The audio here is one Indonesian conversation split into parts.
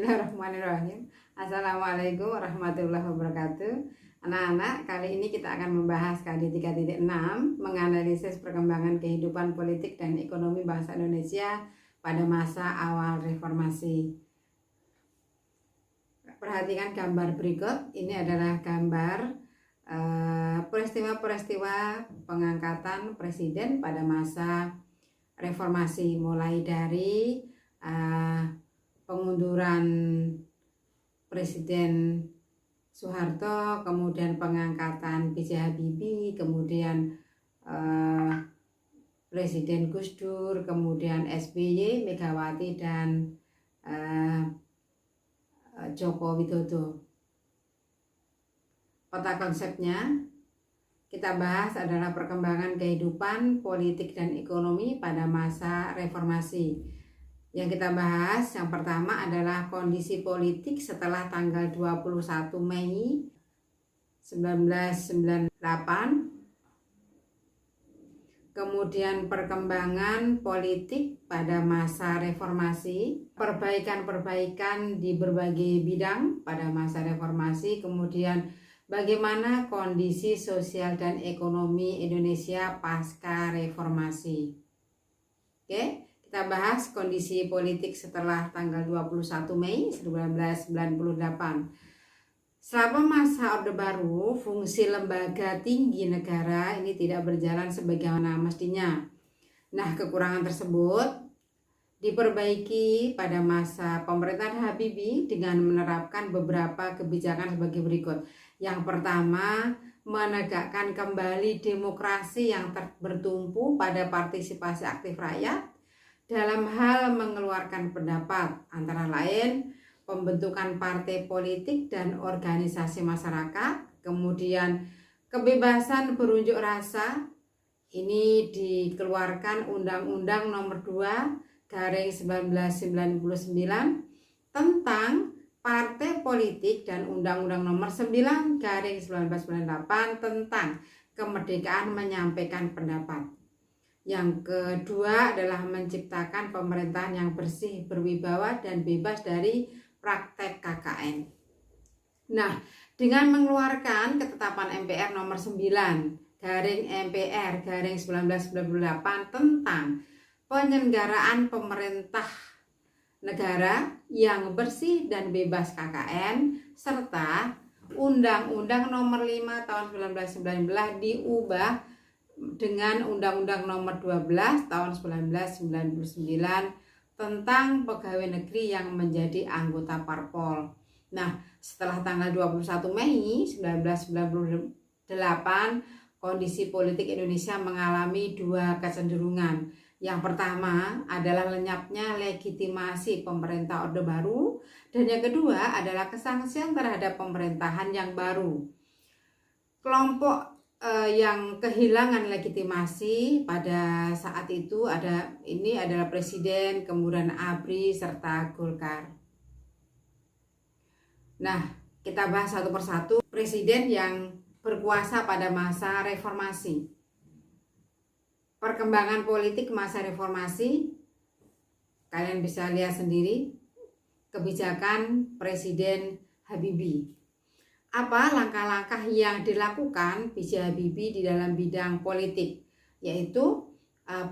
Bismillahirrahmanirrahim. Assalamualaikum warahmatullahi wabarakatuh. Anak-anak, kali ini kita akan membahas KD 3.6 menganalisis perkembangan kehidupan politik dan ekonomi bangsa Indonesia pada masa awal reformasi. Perhatikan gambar berikut. Ini adalah gambar peristiwa-peristiwa pengangkatan presiden pada masa reformasi, mulai dari pengunduran Presiden Soeharto, kemudian pengangkatan B.J. Habibie, kemudian Presiden Gus Dur, kemudian SBY, Megawati, dan Joko Widodo. Peta konsepnya kita bahas adalah perkembangan kehidupan politik dan ekonomi pada masa reformasi. Yang kita bahas yang pertama adalah kondisi politik setelah tanggal 21 Mei 1998. Kemudian perkembangan politik pada masa reformasi, perbaikan-perbaikan di berbagai bidang pada masa reformasi, kemudian bagaimana kondisi sosial dan ekonomi Indonesia pasca reformasi. Oke. Kita bahas kondisi politik setelah tanggal 21 Mei 1998. Selama masa Orde Baru, fungsi lembaga tinggi negara ini tidak berjalan sebagaimana mestinya. Nah, kekurangan tersebut diperbaiki pada masa pemerintahan Habibie dengan menerapkan beberapa kebijakan sebagai berikut. Yang pertama, menegakkan kembali demokrasi yang bertumpu pada partisipasi aktif rakyat dalam hal mengeluarkan pendapat, antara lain pembentukan partai politik dan organisasi masyarakat, kemudian kebebasan berunjuk rasa. Ini dikeluarkan Undang-Undang Nomor 2/1999 tentang partai politik dan Undang-Undang Nomor 9/1998 tentang kemerdekaan menyampaikan pendapat. Yang kedua adalah menciptakan pemerintahan yang bersih, berwibawa, dan bebas dari praktek KKN. Nah, dengan mengeluarkan ketetapan MPR nomor 9/MPR/1998 tentang penyelenggaraan pemerintah negara yang bersih dan bebas KKN, serta Undang-Undang Nomor 5 tahun 1919 diubah dengan Undang-Undang Nomor 12 tahun 1999 tentang pegawai negeri yang menjadi anggota parpol. Nah, setelah tanggal 21 Mei 1998, kondisi politik Indonesia mengalami dua kecenderungan. Yang pertama adalah lenyapnya legitimasi pemerintah Orde Baru, dan yang kedua adalah kesangsian terhadap pemerintahan yang baru. Kelompok yang kehilangan legitimasi pada saat itu adalah Presiden, kemudian ABRI, serta Golkar. Nah, kita bahas satu persatu presiden yang berkuasa pada masa reformasi. Perkembangan politik masa reformasi, kalian bisa lihat sendiri kebijakan Presiden Habibie. Apa langkah-langkah yang dilakukan B.J. Habibie di dalam bidang politik, yaitu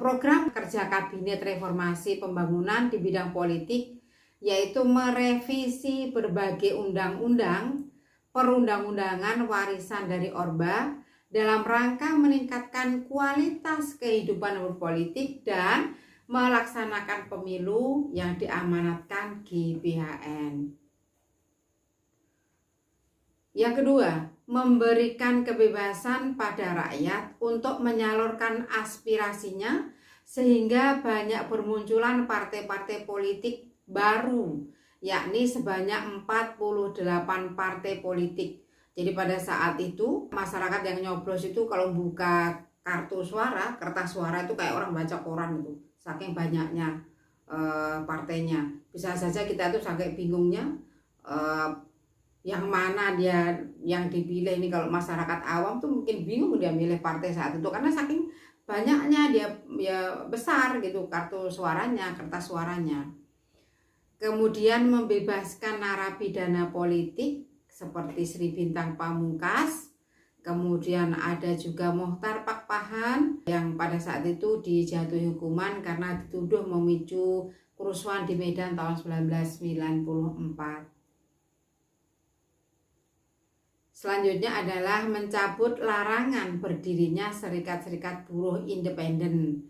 program kerja Kabinet Reformasi Pembangunan di bidang politik, yaitu merevisi berbagai undang-undang perundang-undangan warisan dari Orba dalam rangka meningkatkan kualitas kehidupan berpolitik dan melaksanakan pemilu yang diamanatkan GBHN. Yang kedua, memberikan kebebasan pada rakyat untuk menyalurkan aspirasinya sehingga banyak bermunculan partai-partai politik baru, yakni sebanyak 48 partai politik. Jadi pada saat itu masyarakat yang nyoblos itu kalau buka kartu suara, kertas suara itu kayak orang baca koran itu, saking banyaknya partainya. Bisa saja kita tuh sampai bingungnya yang mana dia yang dipilih. Ini kalau masyarakat awam tuh mungkin bingung dia milih partai saat itu karena saking banyaknya dia ya besar gitu kartu suaranya, kertas suaranya. kemudian membebaskan narapidana politik seperti Sri Bintang Pamungkas, kemudian ada juga Mochtar Pakpahan yang pada saat itu dijatuhi hukuman karena dituduh memicu kerusuhan di Medan tahun 1994. Selanjutnya adalah mencabut larangan berdirinya serikat-serikat buruh independen.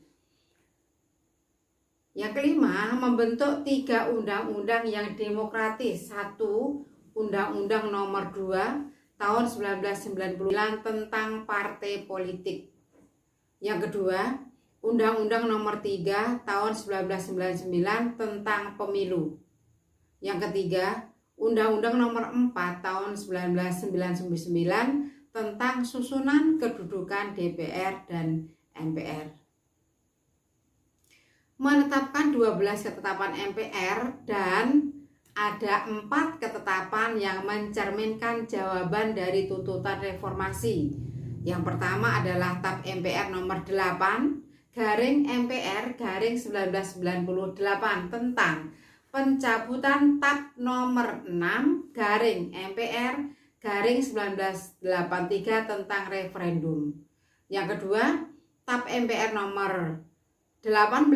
Yang kelima, membentuk 3 undang-undang yang demokratis. 1. Undang-Undang Nomor 2 tahun 1999 tentang partai politik. Yang kedua, Undang-Undang Nomor 3 tahun 1999 tentang pemilu. Yang ketiga, Undang-Undang Nomor 4 tahun 1999 tentang susunan kedudukan DPR dan MPR. Menetapkan 12 ketetapan MPR dan ada 4 ketetapan yang mencerminkan jawaban dari tuntutan reformasi. Yang pertama adalah TAP MPR nomor 8 garing MPR garing 1998 tentang pencabutan TAP nomor 6 garing MPR garing 1983 tentang referendum. Yang kedua, TAP MPR nomor 18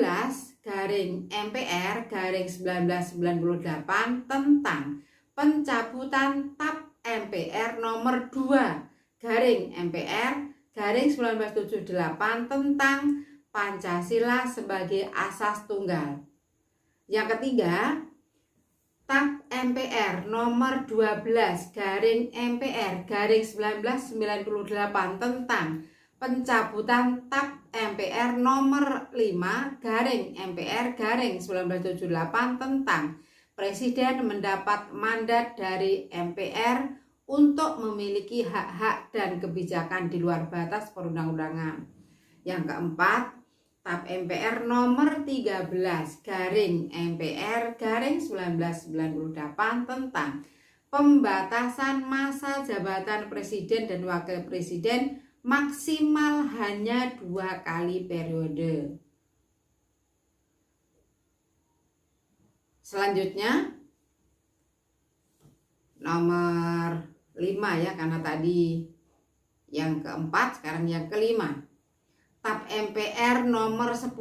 garing MPR garing 1998 tentang pencabutan TAP MPR nomor 2 garing MPR garing 1978 tentang Pancasila sebagai asas tunggal. Yang ketiga, TAP MPR nomor 12 garing MPR garing 1998 tentang pencabutan TAP MPR nomor 5 garing MPR garing 1978 tentang Presiden mendapat mandat dari MPR untuk memiliki hak-hak dan kebijakan di luar batas perundang-undangan. Yang keempat, TAP MPR nomor 13 garing MPR garing 1998 tentang pembatasan masa jabatan presiden dan wakil presiden maksimal hanya 2 kali periode. Selanjutnya nomor 5 ya, karena tadi yang keempat, sekarang yang kelima. TAP MPR nomor 10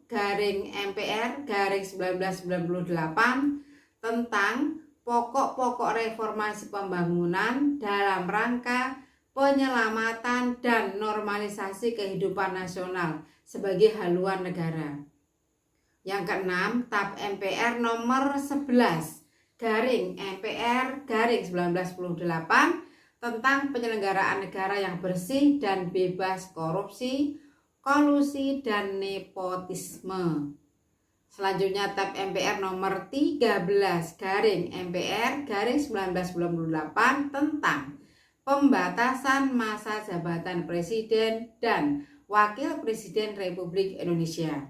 garing MPR garing 1998 tentang pokok-pokok reformasi pembangunan dalam rangka penyelamatan dan normalisasi kehidupan nasional sebagai haluan negara. Yang keenam, TAP MPR nomor 11 garing MPR garing 1998 tentang penyelenggaraan negara yang bersih dan bebas korupsi, kolusi, dan nepotisme. Selanjutnya TAP MPR nomor 13 garing MPR garing 1998 tentang pembatasan masa jabatan presiden dan wakil presiden Republik Indonesia.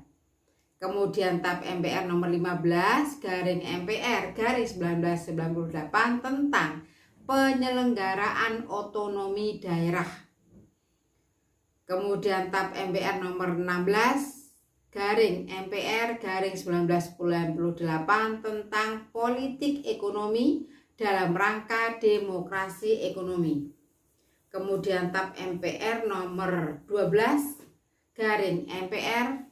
Kemudian TAP MPR nomor 15 garing MPR garing 1998 tentang penyelenggaraan otonomi daerah. Kemudian TAP MPR nomor 16 garing MPR garing 1998 tentang politik ekonomi dalam rangka demokrasi ekonomi. Kemudian TAP MPR nomor 12 garing MPR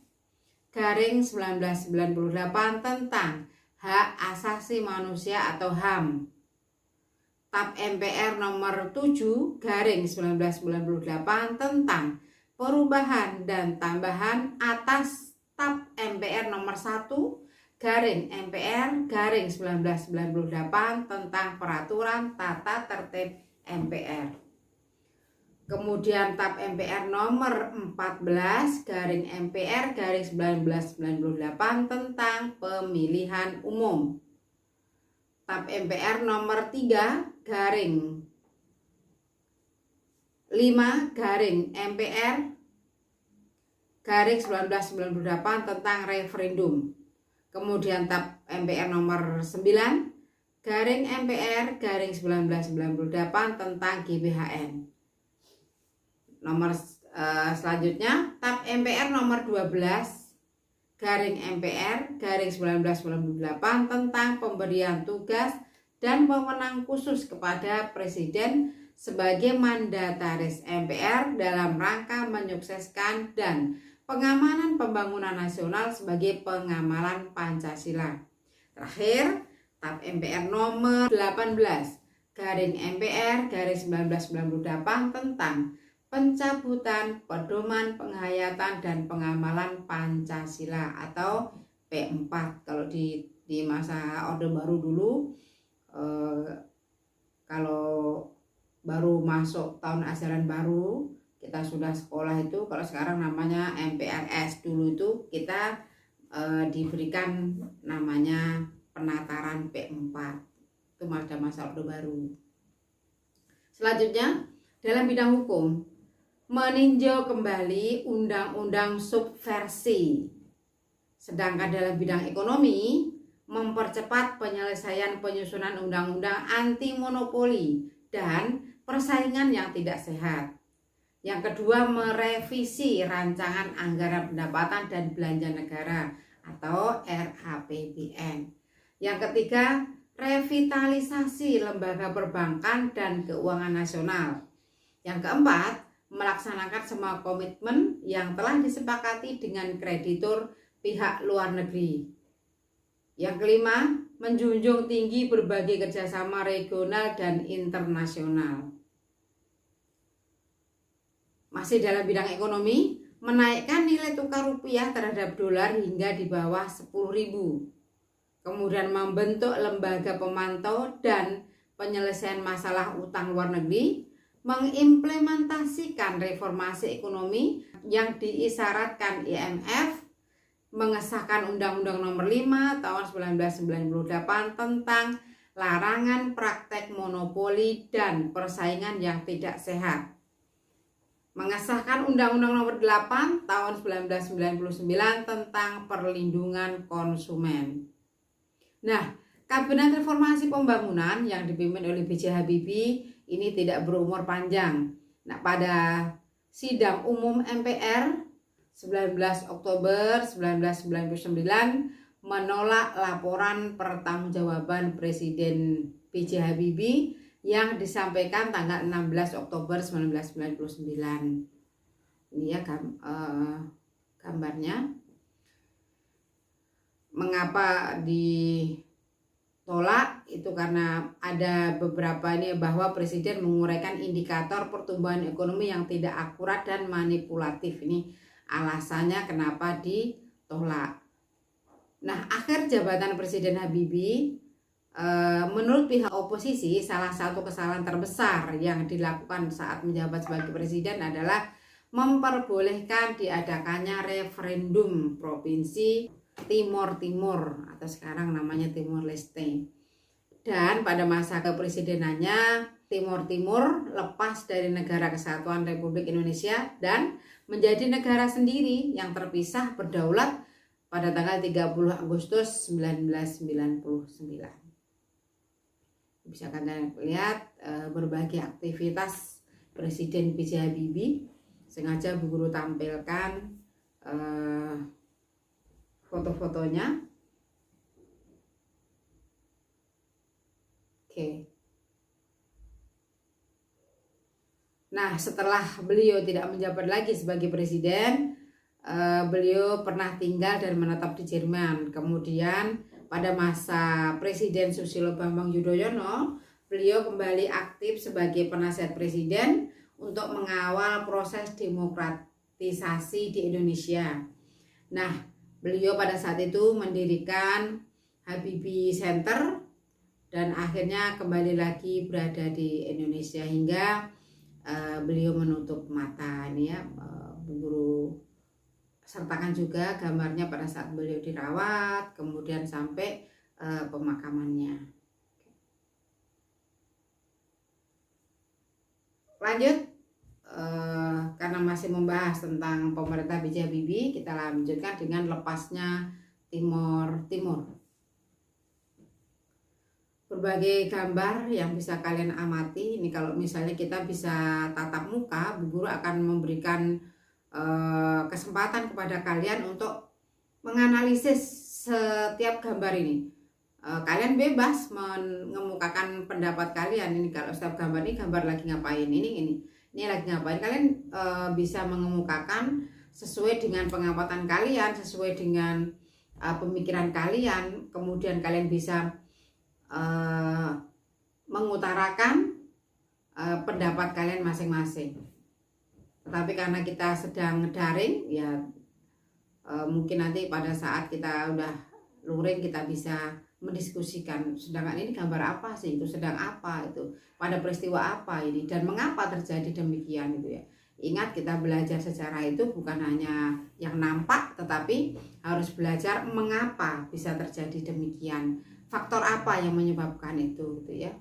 garing 1998 tentang hak asasi manusia atau HAM. TAP MPR nomor 7 garing 1998 tentang perubahan dan tambahan atas TAP MPR nomor 1 garing MPR garing 1998 tentang peraturan tata tertib MPR. Kemudian TAP MPR nomor 14 garing MPR garing 1998 tentang pemilihan umum. TAP MPR nomor 3 garing 5 garing MPR garing 1998 tentang referendum. Kemudian TAP MPR nomor 9 garing MPR garing 1998 tentang GBHN. Nomor selanjutnya TAP MPR nomor 12 MPR-1998 tentang pemberian tugas dan wewenang khusus kepada Presiden sebagai mandataris MPR dalam rangka menyukseskan dan pengamanan pembangunan nasional sebagai pengamalan Pancasila. Terakhir, TAP MPR nomor 18/MPR-1998 tentang pencabutan pedoman penghayatan dan pengamalan Pancasila atau P4. Kalau di masa Orde Baru dulu, kalau baru masuk tahun ajaran baru kita sudah sekolah itu, kalau sekarang namanya MPRS, dulu itu kita diberikan namanya penataran P4, itu pada masa Orde Baru. Selanjutnya, dalam bidang hukum, meninjau kembali undang-undang subversi. Sedangkan dalam bidang ekonomi, mempercepat penyelesaian penyusunan undang-undang anti monopoli dan persaingan yang tidak sehat. Yang kedua, merevisi rancangan anggaran pendapatan dan belanja negara atau RAPBN. Yang ketiga, revitalisasi lembaga perbankan dan keuangan nasional. Yang keempat, melaksanakan semua komitmen yang telah disepakati dengan kreditur pihak luar negeri. Yang kelima, menjunjung tinggi berbagai kerjasama regional dan internasional. Masih dalam bidang ekonomi, menaikkan nilai tukar rupiah terhadap dolar hingga di bawah 10.000. Kemudian membentuk lembaga pemantau dan penyelesaian masalah utang luar negeri, mengimplementasikan reformasi ekonomi yang diisyaratkan IMF, mengesahkan Undang-Undang Nomor 5 Tahun 1998 tentang larangan praktek monopoli dan persaingan yang tidak sehat, mengesahkan Undang-Undang Nomor 8 Tahun 1999 tentang perlindungan konsumen. Nah, Kabinet Reformasi Pembangunan yang dipimpin oleh B.J. Habibie ini tidak berumur panjang. Nah, pada sidang umum MPR 19 Oktober 1999 menolak laporan pertanggungjawaban Presiden B.J. Habibie yang disampaikan tanggal 16 Oktober 1999. Ini ya gambarnya. Mengapa ditolak? Itu karena ada beberapa ini bahwa Presiden menguraikan indikator pertumbuhan ekonomi yang tidak akurat dan manipulatif. Ini alasannya kenapa ditolak. Nah, akhir jabatan Presiden Habibie, menurut pihak oposisi, salah satu kesalahan terbesar yang dilakukan saat menjabat sebagai presiden adalah memperbolehkan diadakannya referendum provinsi Timor Timur atau sekarang namanya Timor Leste. Dan pada masa kepresidenannya, Timor Timur lepas dari Negara Kesatuan Republik Indonesia dan menjadi negara sendiri yang terpisah berdaulat pada tanggal 30 Agustus 1999. Bisa kalian lihat berbagai aktivitas Presiden B.J. Habibie. Sengaja Bu Guru tampilkan foto-fotonya. Oke. Nah, setelah beliau tidak menjabat lagi sebagai presiden, beliau pernah tinggal dan menetap di Jerman. Kemudian pada masa Presiden Susilo Bambang Yudhoyono, beliau kembali aktif sebagai penasihat presiden untuk mengawal proses demokratisasi di Indonesia. Nah, beliau pada saat itu mendirikan Habibie Center dan akhirnya kembali lagi berada di Indonesia hingga beliau menutup mata. Ini ya, Bu Guru sertakan juga gambarnya pada saat beliau dirawat, kemudian sampai pemakamannya. Lanjut, karena masih membahas tentang pemerintah B.J. Habibie, kita lanjutkan dengan lepasnya Timor Timur. Berbagai gambar yang bisa kalian amati. Ini kalau misalnya kita bisa tatap muka, Bu Guru akan memberikan kesempatan kepada kalian untuk menganalisis setiap gambar ini. Kalian bebas mengemukakan pendapat kalian. Ini kalau setiap gambar ini gambar lagi ngapain, ini lagi ngapain, kalian bisa mengemukakan sesuai dengan pengamatan kalian, sesuai dengan pemikiran kalian. Kemudian kalian bisa mengutarakan pendapat kalian masing-masing. Tetapi karena kita sedang daring ya, mungkin nanti pada saat kita udah luring kita bisa mendiskusikan, sedangkan ini gambar apa sih, itu sedang apa, itu pada peristiwa apa ini, dan mengapa terjadi demikian itu ya. Ingat, kita belajar sejarah itu bukan hanya yang nampak, tetapi harus belajar mengapa bisa terjadi demikian, faktor apa yang menyebabkan itu gitu ya.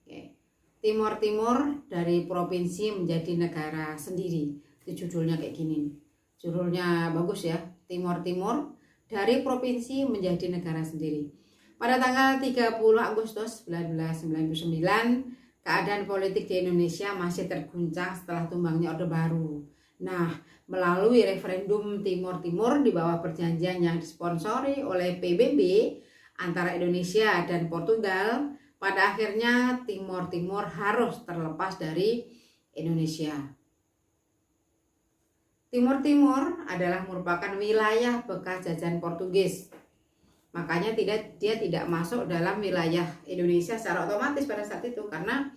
Oke. Timor Timur dari provinsi menjadi negara sendiri, itu judulnya kayak gini, judulnya bagus ya, Timor Timur dari provinsi menjadi negara sendiri. Pada tanggal 30 Agustus 1999, keadaan politik di Indonesia masih terguncang setelah tumbangnya Orde Baru. Nah, melalui referendum Timor Timur di bawah perjanjian yang disponsori oleh PBB antara Indonesia dan Portugal, pada akhirnya Timor Timur harus terlepas dari Indonesia. Timor Timur adalah merupakan wilayah bekas jajahan Portugis. Makanya dia tidak masuk dalam wilayah Indonesia secara otomatis pada saat itu, karena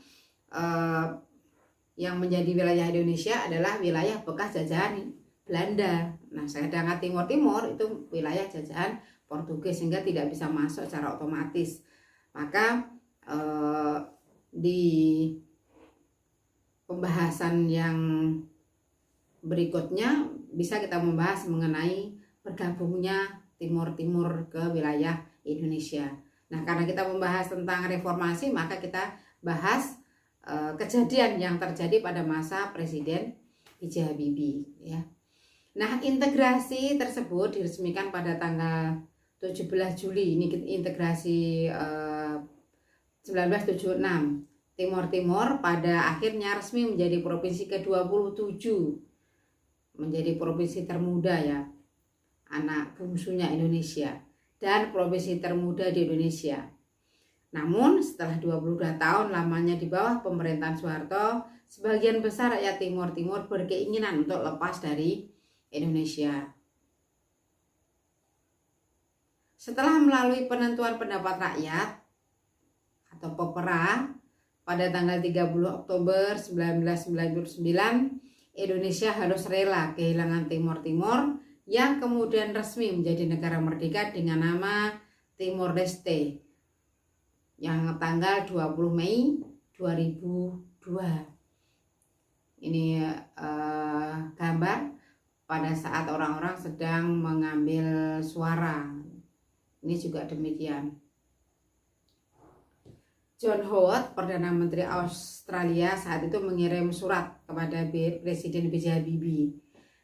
yang menjadi wilayah Indonesia adalah wilayah bekas jajahan Belanda. Nah, sedangkan Timor Timur itu wilayah jajahan Portugis, sehingga tidak bisa masuk secara otomatis. Maka di pembahasan yang berikutnya bisa kita membahas mengenai bergabungnya Timor Timur ke wilayah Indonesia. Nah, karena kita membahas tentang reformasi, maka kita bahas kejadian yang terjadi pada masa Presiden B.J. Habibie ya. Nah, integrasi tersebut diresmikan pada tanggal 17 Juli. Ini integrasi 1976. Timor Timur pada akhirnya resmi menjadi provinsi ke-27, menjadi provinsi termuda ya, anak bungsunya Indonesia, dan provinsi termuda di Indonesia. Namun setelah 22 tahun lamanya di bawah pemerintahan Soeharto, sebagian besar rakyat Timor Timur berkeinginan untuk lepas dari Indonesia. Setelah melalui penentuan pendapat rakyat atau POPRA pada tanggal 30 Oktober 1999, Indonesia harus rela kehilangan Timor Timur yang kemudian resmi menjadi negara merdeka dengan nama Timor Leste yang tanggal 20 Mei 2002. Ini gambar pada saat orang-orang sedang mengambil suara. Ini juga demikian. John Howard, Perdana Menteri Australia saat itu mengirim surat kepada Presiden B.J. Habibie.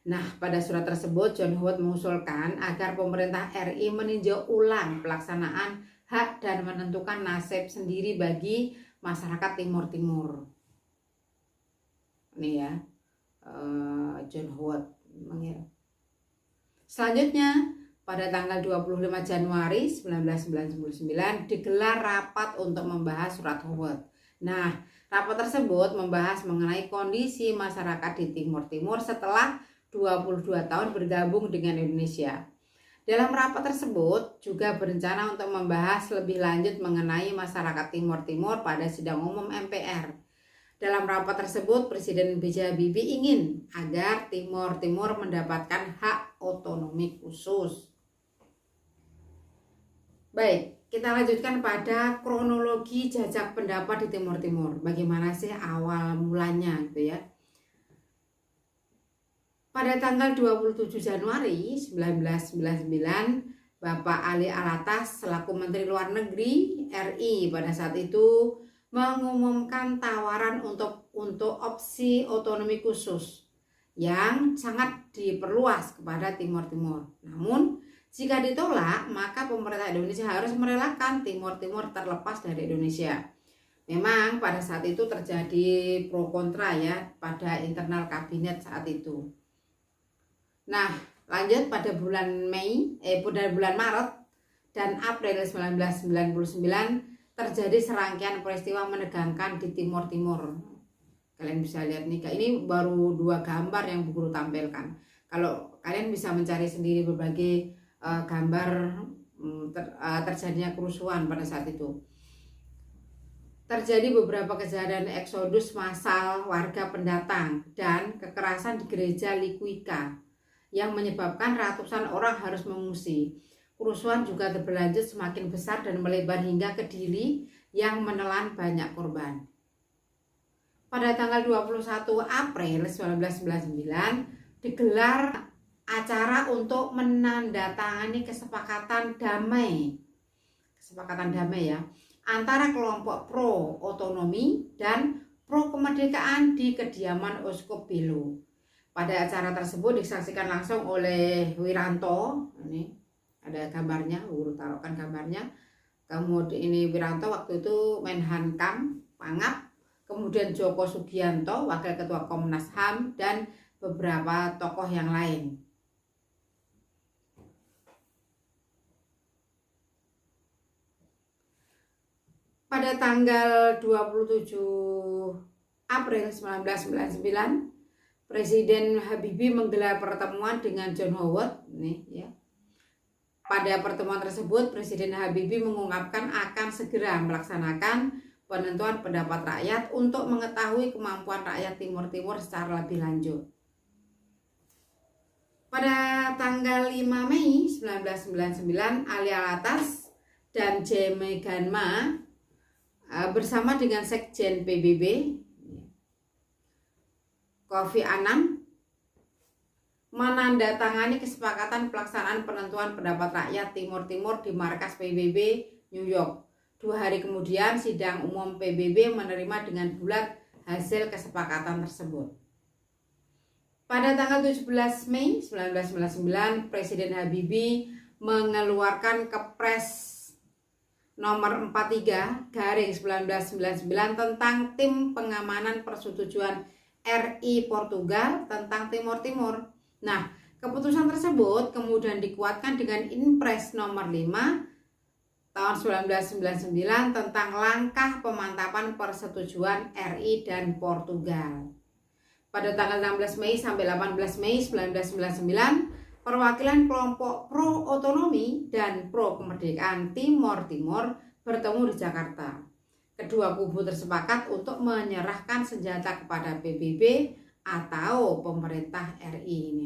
Nah, pada surat tersebut John Howard mengusulkan agar pemerintah RI meninjau ulang pelaksanaan hak dan menentukan nasib sendiri bagi masyarakat Timor Timur. Ini ya, John Howard mengirim. Selanjutnya, pada tanggal 25 Januari 1999 digelar rapat untuk membahas surat Howard. Nah, rapat tersebut membahas mengenai kondisi masyarakat di Timor Timur setelah 22 tahun bergabung dengan Indonesia. Dalam rapat tersebut juga berencana untuk membahas lebih lanjut mengenai masyarakat Timor Timur pada sidang umum MPR. Dalam rapat tersebut, Presiden B.J. Habibie ingin agar Timor Timur mendapatkan hak otonomi khusus. Baik, kita lanjutkan pada kronologi jajak pendapat di Timor Timur. Bagaimana sih awal mulanya gitu ya. Pada tanggal 27 Januari 1999, Bapak Ali Alatas selaku Menteri Luar Negeri RI pada saat itu mengumumkan tawaran untuk opsi otonomi khusus yang sangat diperluas kepada Timor Timur. Namun jika ditolak, maka pemerintah Indonesia harus merelakan Timor Timur terlepas dari Indonesia. Memang pada saat itu terjadi pro kontra ya pada internal kabinet saat itu. Nah, Lanjut pada bulan Maret dan April 1999 terjadi serangkaian peristiwa menegangkan di Timur Timur. Kalian bisa lihat nih, ini baru 2 gambar yang Bu Guru tampilkan. Kalau kalian bisa mencari sendiri berbagai gambar terjadinya kerusuhan pada saat itu. Terjadi beberapa kejadian eksodus massal warga pendatang dan kekerasan di gereja Likuika yang menyebabkan ratusan orang harus mengungsi. Kerusuhan juga berlanjut semakin besar dan melebar hingga ke Dili yang menelan banyak korban. Pada tanggal 21 April 1999 digelar acara untuk menandatangani kesepakatan damai ya, antara kelompok pro otonomi dan pro kemerdekaan di kediaman Uskup Belo. Pada acara tersebut disaksikan langsung oleh Wiranto. Ini ada gambarnya, Guru taruhkan gambarnya. Kemudian ini Wiranto waktu itu Menhankam Pangap, kemudian Joko Sugianto, Wakil Ketua Komnas HAM, dan beberapa tokoh yang lain. Pada tanggal 27 April 1999, Presiden Habibie menggelar pertemuan dengan John Howard. Pada pertemuan tersebut, Presiden Habibie mengungkapkan akan segera melaksanakan penentuan pendapat rakyat untuk mengetahui kemampuan rakyat Timur Timur secara lebih lanjut. Pada tanggal 5 Mei 1999, Ali Alatas dan Jaime Ganma bersama dengan Sekjen PBB Kofi Annan menandatangani kesepakatan pelaksanaan penentuan pendapat rakyat Timur Timur di markas PBB New York. 2 hari kemudian sidang umum PBB menerima dengan bulat hasil kesepakatan tersebut. Pada tanggal 17 Mei 1999, Presiden Habibie mengeluarkan Kepres nomor 43/1999 tentang tim pengamanan persetujuan RI Portugal tentang Timur Timur. Nah, keputusan tersebut kemudian dikuatkan dengan Inpres nomor 5 tahun 1999 tentang langkah pemantapan persetujuan RI dan Portugal. Pada tanggal 16 Mei sampai 18 Mei 1999, perwakilan kelompok pro otonomi dan pro kemerdekaan Timur Timur bertemu di Jakarta. Kedua kubu tersepakat untuk menyerahkan senjata kepada PBB atau pemerintah RI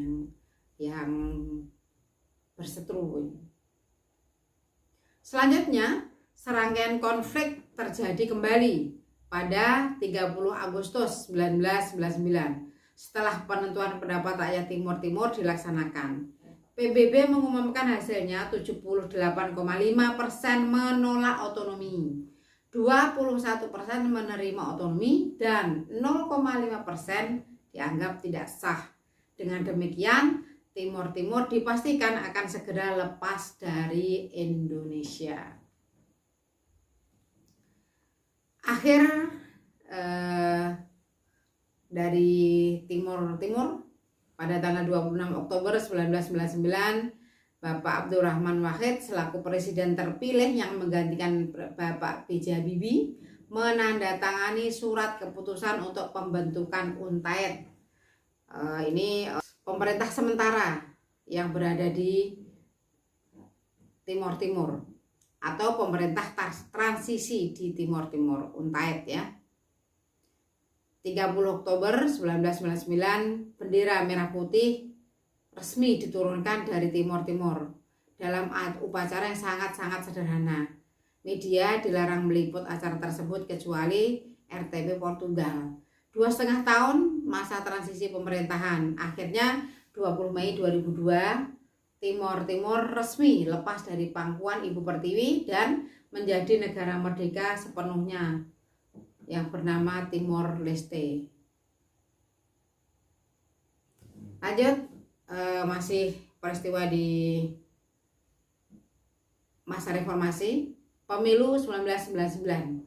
yang berseteru. Selanjutnya, serangkaian konflik terjadi kembali pada 30 Agustus 1999 setelah penentuan pendapat rakyat Timur Timur dilaksanakan. PBB mengumumkan hasilnya 78,5% menolak otonomi, 21% menerima otonomi, dan 0,5% dianggap tidak sah. Dengan demikian, Timur Timur dipastikan akan segera lepas dari Indonesia. Akhir dari Timur Timur pada tanggal 26 Oktober 1999, Bapak Abdurrahman Wahid selaku presiden terpilih yang menggantikan Bapak B.J. Habibie menandatangani surat keputusan untuk pembentukan UNTAED. Ini pemerintah sementara yang berada di Timur Timur atau pemerintah transisi di Timur Timur, UNTAED ya. 30 Oktober 1999, bendera merah putih resmi diturunkan dari Timur Timur dalam upacara yang sangat-sangat sederhana. Media dilarang meliput acara tersebut kecuali RTP Portugal. 2,5 tahun masa transisi pemerintahan. Akhirnya 20 Mei 2002, Timur Timur resmi lepas dari pangkuan Ibu Pertiwi dan menjadi negara merdeka sepenuhnya yang bernama Timor Leste. Lanjut, masih peristiwa di masa reformasi, pemilu 1999.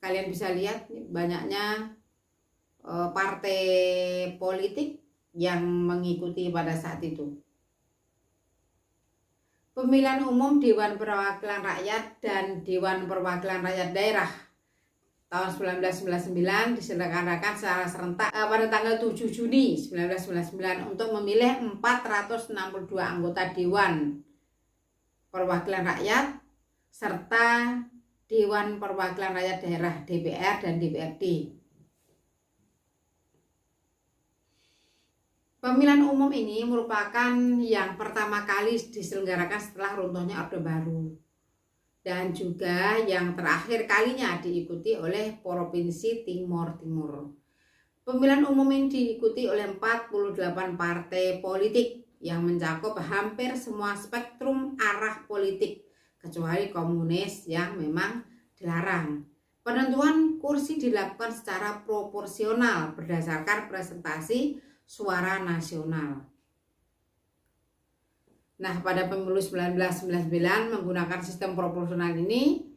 Kalian bisa lihat banyaknya partai politik yang mengikuti pada saat itu. Pemilihan umum Dewan Perwakilan Rakyat dan Dewan Perwakilan Rakyat Daerah tahun 1999 diselenggarakan secara serentak pada tanggal 7 Juni 1999 untuk memilih 462 anggota Dewan Perwakilan Rakyat serta Dewan Perwakilan Rakyat Daerah DPR dan DPRD. Pemilihan umum ini merupakan yang pertama kali diselenggarakan setelah runtuhnya Orde Baru dan juga yang terakhir kalinya diikuti oleh Provinsi Timur Timur. Pemilihan umum ini diikuti oleh 48 partai politik yang mencakup hampir semua spektrum arah politik kecuali komunis yang memang dilarang. Penentuan kursi dilakukan secara proporsional berdasarkan presentasi suara nasional. Nah, pada pemilu 1999 menggunakan sistem proporsional ini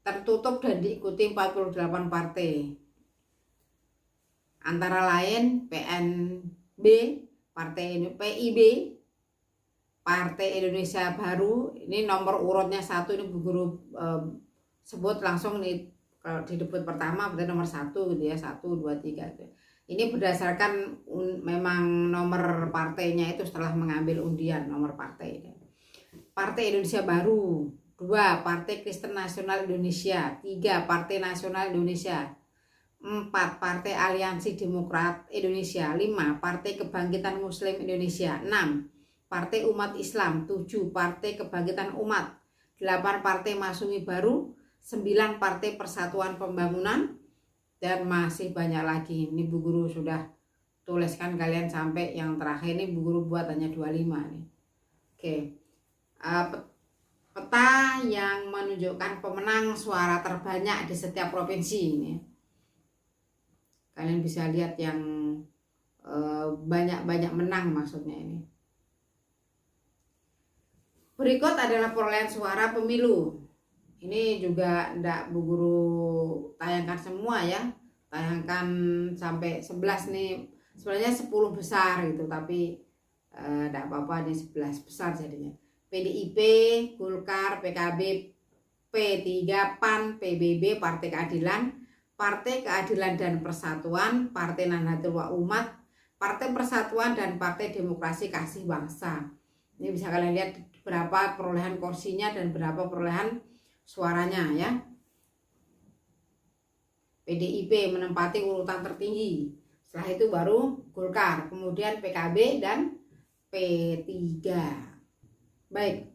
tertutup dan diikuti 48 partai. Antara lain PNB, PIB, Partai Indonesia Baru. Ini nomor urutnya 1, ini Bu Guru sebut langsung nih, kalau di debat pertama berarti nomor 1 gitu ya, 1, 2, 3 gitu. Ini berdasarkan memang nomor partainya itu setelah mengambil undian nomor partai. Partai Indonesia Baru, 2 Partai Kristen Nasional Indonesia, 3 Partai Nasional Indonesia, 4 Partai Aliansi Demokrat Indonesia, 5 Partai Kebangkitan Muslim Indonesia, 6 Partai Umat Islam, 7 Partai Kebangkitan Umat, 8 Partai Masyumi Baru, 9 Partai Persatuan Pembangunan, dan masih banyak lagi. Ini Bu Guru sudah tuliskan kalian sampai yang terakhir, ini Bu Guru buat hanya 25 nih. Oke. Peta yang menunjukkan pemenang suara terbanyak di setiap provinsi ini. Kalian bisa lihat yang banyak-banyak menang maksudnya ini. Berikut adalah perolehan suara pemilu. Ini juga enggak Bu Guru tayangkan semua ya. Tayangkan sampai 11 nih. Sebenarnya 10 besar gitu, tapi enggak apa-apa, nih 11 besar jadinya. PDIP, Golkar, PKB, P3, PAN, PBB, Partai Keadilan, Partai Keadilan dan Persatuan, Partai Nahdlatul Umat, Partai Persatuan, dan Partai Demokrasi Kasih Bangsa. Ini bisa kalian lihat berapa perolehan kursinya dan berapa perolehan suaranya ya. PDIP menempati urutan tertinggi. Setelah itu baru Golkar, kemudian PKB dan P3. Baik.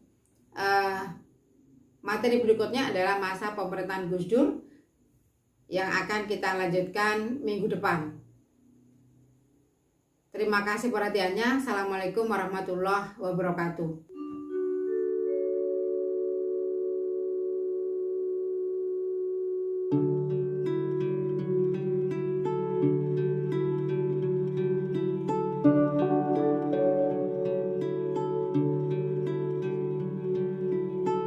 Materi berikutnya adalah masa pemerintahan Gus Dur yang akan kita lanjutkan minggu depan. Terima kasih perhatiannya. Assalamualaikum warahmatullahi wabarakatuh.